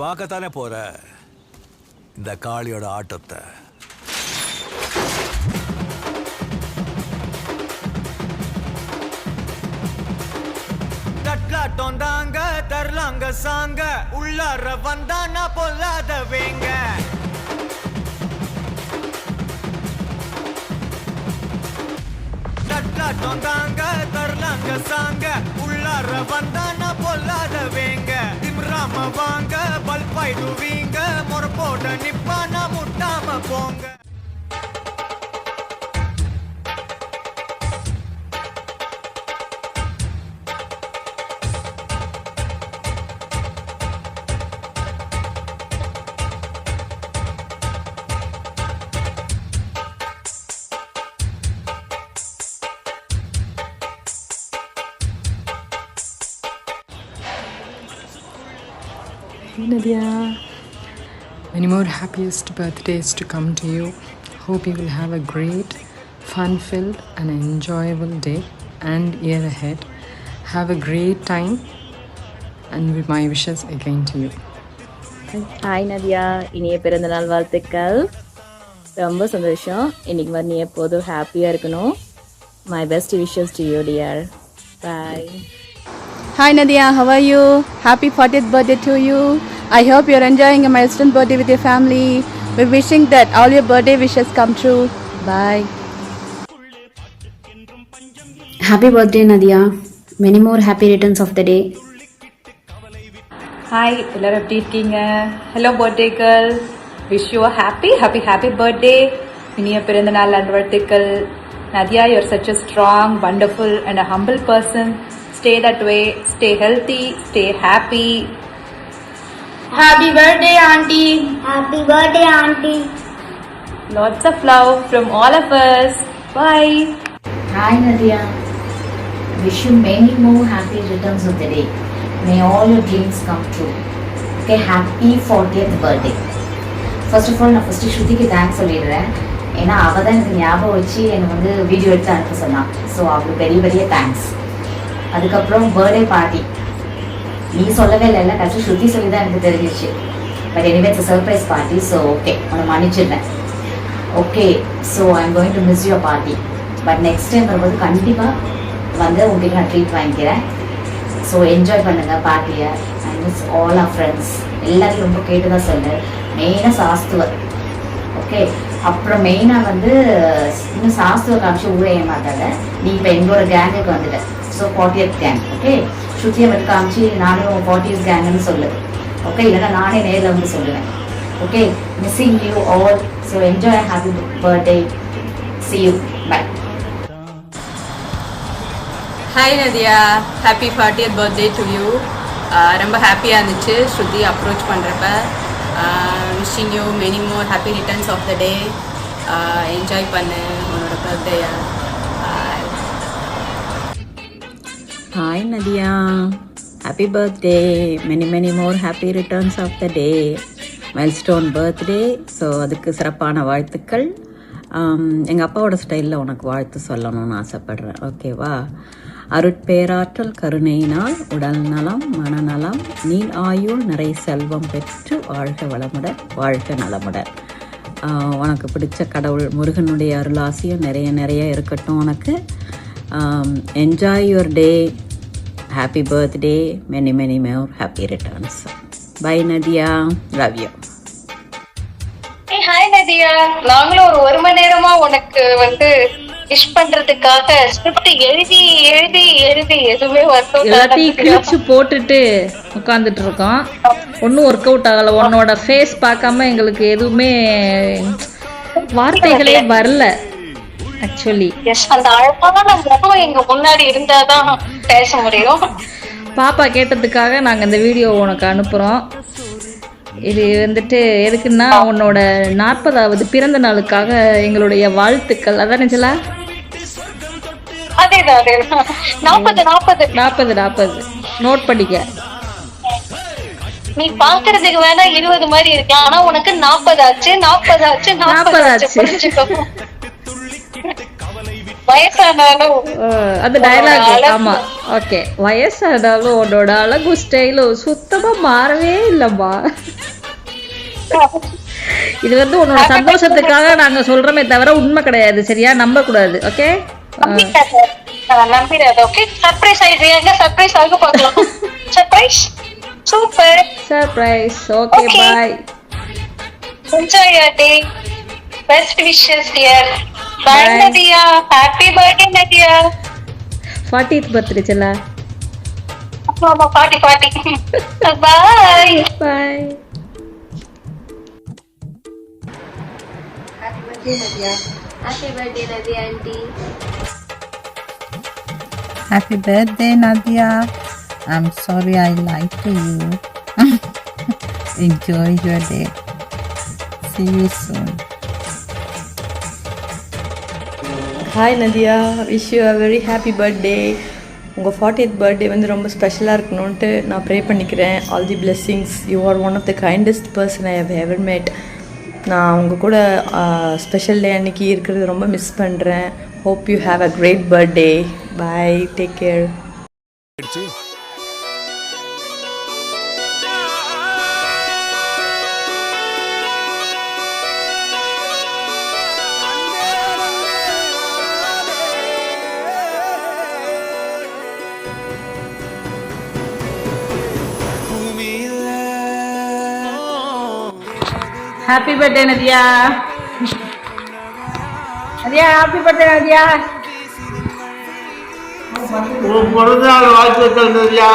பார்க்கத்தானே போற இந்த காளியோட ஆட்டத்தை. தட்லாட்டம் தாங்க தரலாங்க சாங்க உள்ளார வந்தானா பொல்லாத வேங்க. தட்லாட்டம் தாங்க தரலாங்க சாங்க உள்ளார வந்தானா பொல்லாத வேங்க. திம்ராம வாங்க பல்பாயிடுவீங்க முறப்போட நிப்பானா முட்டாம போங்க. Hey Nadia, many more happiest birthdays to come to you. Hope you will have a great, fun-filled and enjoyable day and year ahead. Have a great time and with my wishes again to you. Hi Nadiya, இனிய பிறந்த நாள் வாழ்த்துக்கள். ரொம்ப சந்தோஷம். இன்னைக்கு மாதிரி நீ எப்போதும் ஹாப்பியாக இருக்கணும். My best wishes to you dear. Bye. Hi Nadia, how are you? Happy 40th birthday to you. I hope you're enjoying a milestone birthday with your family. We're wishing that all your birthday wishes come true. Bye. Happy birthday Nadia. Many more happy returns of the day. Hi, எல்லோரும் எப்படி இருக்கீங்க? Hello birthday girl, wish you happy birthday. இனிய பிறந்த நாள் நல்வாழ்த்துக்கள். Nadiya, you are such a strong, wonderful and a humble person. Stay that way, stay healthy, stay happy. Happy birthday auntie. Happy birthday auntie. Lots of love from all of us. Bye. Hi Nadia. Wish you many more happy returns of the day. May all your dreams come true. Okay, happy 40th birthday. First of all, நான் first ஸ்ருதிக்கு thanks சொல்லிடுறேன். ஏன்னா அவள் தான் எனக்கு ஞாபகம் வச்சு எனக்கு வந்து வீடியோ எடுத்து அனுப்ப சொன்னான். ஸோ அவளுக்கு பெரிய பெரிய தேங்க்ஸ். அதுக்கப்புறம் பர்த்டே பார்ட்டி நீ சொல்லவே இல்லை, கட்சி ஸ்ருதி சொல்லி தான் எனக்கு தெரிஞ்சிச்சு. But anyway it's surprise party. So okay, உன்னை மன்னிச்சிடுறேன். Okay, so I am going to miss your party. But next time வரும்போது கண்டிப்பாக வந்து உங்களுக்கு நான் ட்ரீட் வாங்கிக்கிறேன். ஸோ என்ஜாய் பண்ணுங்கள் பார்ட்டியை. I miss all our friends. எல்லாத்தையும் ரொம்ப கேட்டு தான் சொல்லு. மெயினாக சாஸ்துவர். ஓகே, அப்புறம் மெயினாக வந்து இன்னும் சாஸ்துவ காமிச்சு ஊரே ஏமாத்தாத. நீ இப்போ எங்களோட கேங்குக்கு வந்துட்ட. So 40th gang. ஓகே, ஸ்ருதியை மட்டும் காமிச்சு நானும் 40th கேங்குன்னு சொல்லு. ஓகே, இல்லைன்னா நானே நேரில் வந்து சொல்லுவேன். Okay, missing you all. So enjoy, happy birthday. see you, bye. Hi Nadia, happy 40th birthday to you. ரொம்ப ஹாப்பியாக இருந்துச்சு ஸ்ருதி அப்ரோச் பண்ணுறப்ப. Wishing you many more happy returns of the day. Enjoy பண்ணு உன்னோட பர்த்டேயை. Hi Nadia, happy birthday. Many more happy returns of the day. Milestone birthday. So அதுக்கு சிறப்பான வாழ்த்துக்கள். எங்கள் அப்பாவோட ஸ்டைலில் உனக்கு வாழ்த்து சொல்லணும்னு ஆசைப்பட்றேன். ஓகேவா? அருட்பேராற்றல் கருணையினால் உடல் நலம் மனநலம் நீள் ஆயுள் நிறை செல்வம் பெற்று வாழ்க வளமுடன் வாழ்க நலமுடன். உனக்கு பிடிச்ச கடவுள் முருகனுடைய அருளாசியும் நிறைய இருக்கட்டும் உனக்கு. Enjoy your day. Happy birthday. Many more happy returns. Bye Nadiya, love you. Hi Nadiya, நாங்களும் ஒரு மணி நேரமா உனக்கு வந்து விஷ் பண்றதுக்காக ஸ்கிரிப்ட் எழுதி எதுவுமே எல்லாத்தையும் கிழிச்சு போட்டுட்டு உட்காந்துட்டு இருக்கோம். ஒன்னும் ஒர்க் அவுட் ஆகல. உன்னோட ஃபேஸ் பார்க்காம எங்களுக்கு எதுவுமே வார்த்தைகளே வரல ஆக்சுவலி. அந்த அழகான முகம் எங்க முன்னாடி இருந்தாதான் பேச முடியும். பாப்பா கேட்டதுக்காக நாங்க இந்த வீடியோ உனக்கு அனுப்புறோம். இது வந்துட்டு எதுக்குன்னா உன்னோட 40வது பிறந்த நாளுக்காக எங்களுடைய வாழ்த்துக்கள். அதான் நிஜலா? அதேதான் 40 நோட் பண்ணிக்க. நீ பாக்குறதுக்கு வேணா 20 மாதிரி இருக்கலாம், ஆனா உனக்கு 40 ஆச்சு. வயசானாலும் அது டயலாக். ஆமா, ஓகே, வயசானாலும் உன்னோட அழகு ஸ்டைலும் சுத்தமாக மாறவே இல்லைம்மா. இது வந்து உன்னோட சந்தோஷத்துக்காக நாங்கள் சொல்கிறோமே தவிர உண்மை கிடையாது, சரியா? நம்பக்கூடாது. ஓகே, நம்பிடாத. ஓகே, சர்ப்ரைஸ் ஆயிடுறீங்க. சர்ப்ரைஸ் ஆக பார்க்கலாம். Surprise super surprise. Okay, bye. Enjoy your day. Best wishes dear. Bye Nadia. Happy birthday Nadia. 40th birthday செல்லா. ஆமா, பாட்டி. Bye bye. Happy birthday, Nadia auntie. Happy birthday, Nadia. I'm sorry I lied to you. Enjoy your day. See you soon. Hi Nadiya, wish you a very happy birthday. உங்கள் 40th birthday வந்து ரொம்ப ஸ்பெஷலாக இருக்கணும்ன்ட்டு நான் pray பண்ணிக்கிறேன். All the blessings. You are one of the kindest person I have ever met. நான் உங்கள் கூட special day அன்னைக்கு இருக்கிறது ரொம்ப மிஸ் பண்ணுறேன். Hope you have a great birthday. Bye, take care. Happy birthday Nadiya. Nadiya, happy birthday Nadiya. பிறந்தநாள் வாழ்த்துக்கள் நதியா.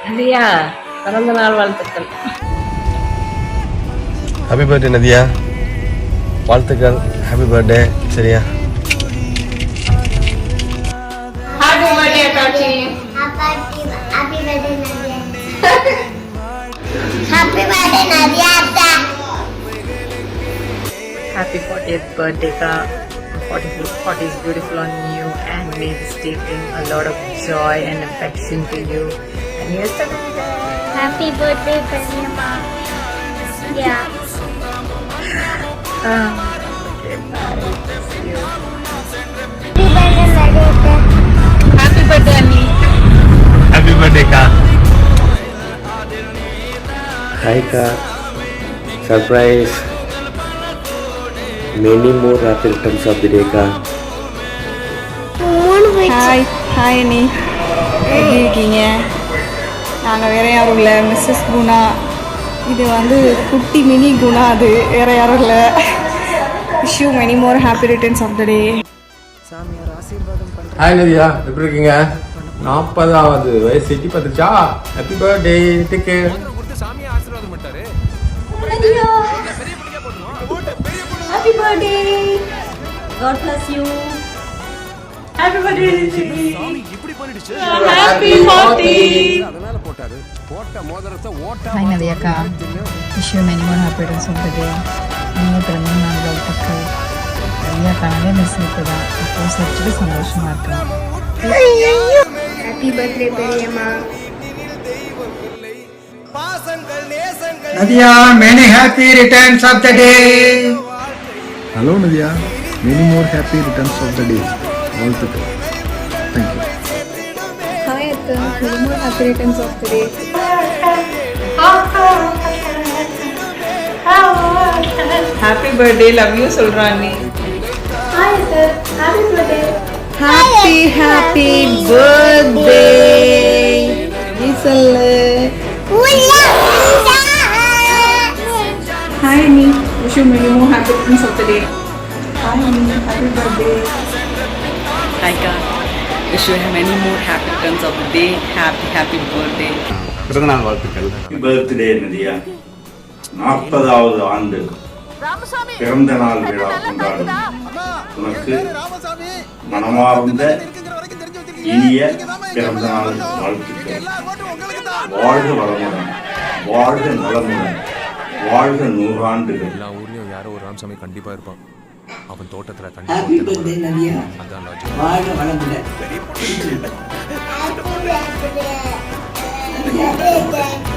நதியா, பிறந்த நாள் வாழ்த்துக்கள். ஹாப்பி பர்த்டே நதியா, வாழ்த்துக்கள். Happy birthday. சரியா? Happy birthday Cauchy. Happy birthday, Nadia. Happy birthday, Nadia. Happy 40th birthday, ka. 40 is beautiful on you, and may this day bring a lot of joy and affection to you. And here's the Happy birthday, Pranyama. Yeah. okay, bye. See you. Happy birthday, Nadia. Happy birthday, Annie. Happy birthday, Ka. Hi, Ka. Surprise. Many more happy returns of the day, Ka. Hi அண்ணி, எப்படி இருக்கீங்க? நாங்கள் வேற யாரும் இல்லை, Mrs Guna. இது வந்து குட்டி மினி குணா, அது வேற யாரும் இல்லை. Wish you many more happy returns of the day. Hi Nadia, எப்படி இருக்கீங்க? 40வது வயசு எட்டி பார்த்துச்சா? Happy birthday. Take care. Happy birthday. God bless you. Happy birthday. Happy birthday. Hi Nadia ka. Wish you many more happy returns of the day. நீங்கள் பிறந்த நாள் வாழ்த்துக்கள். ஐயா காணவே மிஸ் இருக்குதா? இப்போ சர்ச்சில் சந்தோஷமா இருக்கேன். Happy birthday, Pranyama. Nadia, many happy returns of the day. Hello Nadia, many more happy returns of the day. வாழ்த்துக்கள். Thank you. Hi Akka, many more happy returns of the day. Happy birthday. Love you சொல்றான் நீ. Hi, sir. Happy birthday. Happy birthday. ஈசல்லு. Hi Annie. Wish you many more happy returns of the day. Hi Annie, happy birthday. Hi Ka. Wish you many more happy returns of the day. Happy birthday. பிறந்தநாள் வாழ்த்துக்கள். Birthday Nadiya. 40வது ஆண்டு பிறந்த நாள் விழா கொண்டாடும் உனக்கு மனமார்ந்த இனிய பிறந்த நாள் வாழ்த்துக்கள். வாழ்க வளமுடன், வாழ்க நலமுடன், வாழ்க 100 ஆண்டுகள். எல்லா ஊர்லயும் யாரோ ஒரு ராமசாமி கண்டிப்பா இருப்பான். அவன் தோட்டத்துல Happy birthday, Nadia. வாழ்க வளமுடன். Happy birthday.